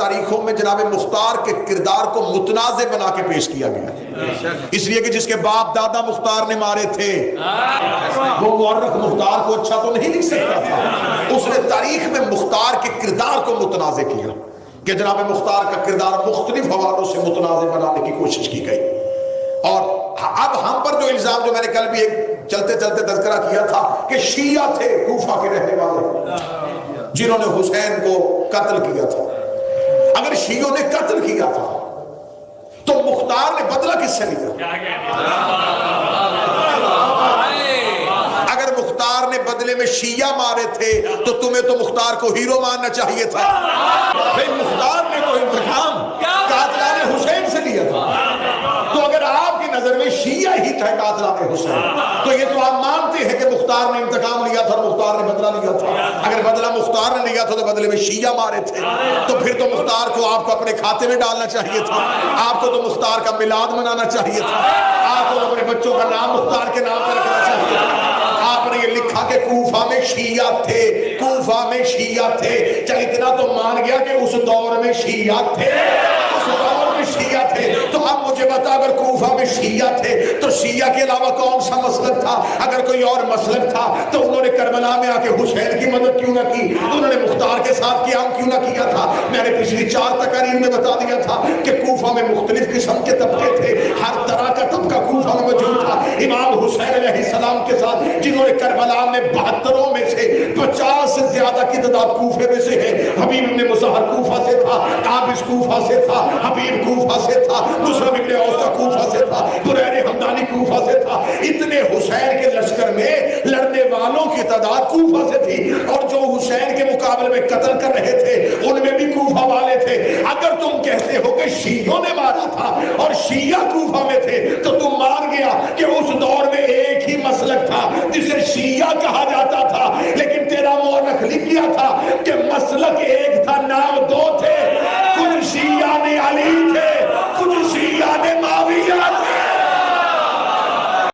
تاریخوں میں جناب مختار کے کردار کو متنازع بنا کے پیش کیا گیا، اس لیے کہ جس کے باپ دادا مختار نے مارے تھے وہ مورخ مختار کو اچھا تو نہیں لکھ سکتا تھا، اس نے تاریخ میں مختار کے کردار کو متنازع کیا کہ جناب مختار کا کردار مختلف حوالوں سے متنازع بنانے کی کوشش کی گئی۔ اور اب ہم پر جو الزام، جو میں نے کل بھی ایک چلتے چلتے تذکرہ کیا تھا کہ شیعہ تھے کوفہ کے رہنے والے جنہوں نے حسین کو قتل کیا تھا، اگر شیعوں نے قتل کیا تھا تو مختار نے بدلہ کس سے لیا؟ اگر مختار نے بدلے میں شیعہ مارے تھے تو تمہیں تو مختار کو ہیرو ماننا چاہیے تھا۔ بھئی مختار نے تو انتقام قاتلان حسین سے لیا تھا، تو اگر آپ کی نظر میں شیعہ ہی تھا قاتلان حسین تو یہ تو آپ مانتے ہیں کہ مختار نے انتقام لیا تھا اور مختار نے بدلہ لیا تھا۔ اگر بدلہ مختار نے لیا تھا تو بدلے میں شیعہ مارے تھے، تو پھر تو مختار کو آپ کو اپنے کھاتے میں ڈالنا چاہیے تھا، آپ کو تو مختار کا میلاد منانا چاہیے تھا، آپ کو اپنے بچوں کا نام مختار کے نام پر رکھنا چاہیے تھا۔ آپ نے یہ لکھا کہ کوفہ میں شیعہ تھے، کوفہ میں شیعہ تھے، چل اتنا تو مان گیا کہ اس دور میں شیعہ تھے، اس دور میں شیعہ تھے۔ تو اب مجھے بتا اگر کوفہ میں شیعہ تھے تو شیعہ کے علاوہ کون سا مسلک تھا؟ اگر کوئی اور مسلک تھا تو انہوں نے کربلا میں آ کے حسین کی مدد کیوں نہ کی؟ انہوں نے مختار کے ساتھ قیام کیوں نہ کیا تھا؟ میں نے پچھلی 4 تقاریر میں بتا دیا تھا کہ کوفہ میں مختلف قسم کے طبقے تھے، ہر طرح کا طبقہ کوفہ میں موجود تھا۔ امام حسین علیہ السلام کے ساتھ جنہوں نے کربلا میں 72 میں سے 50 سے زیادہ کی تعداد کوفے میں سے ہے۔ حبیب ابن مظہر کوفہ سے تھا، قابس کوفہ سے تھا، حبیب کوفہ سے تھا، مسلم ابن اوسطہ کوفہ سے تھا، بریر حمدانی کوفہ سے تھا۔ اتنے حسین کے لشکر میں لڑنے والوں کی تعداد کوفہ سے تھی، اور جو حسین کے مقابلے میں قتل کر رہے تھے ان میں بھی کوفہ والے تھے۔ اگر تم کہتے ہو کہ شیعوں نے مارا تھا اور شیعہ کوفہ میں تھے تو تم مان گیا کہ اس دور میں ایک ہی مسلک تھا جسے شیعہ کہا جاتا تھا، لیکن تیرا مورخ لکھ گیا تھا کہ مسلک ایک تھا، نام 2 تھے۔ کچھ شیعہ نے علی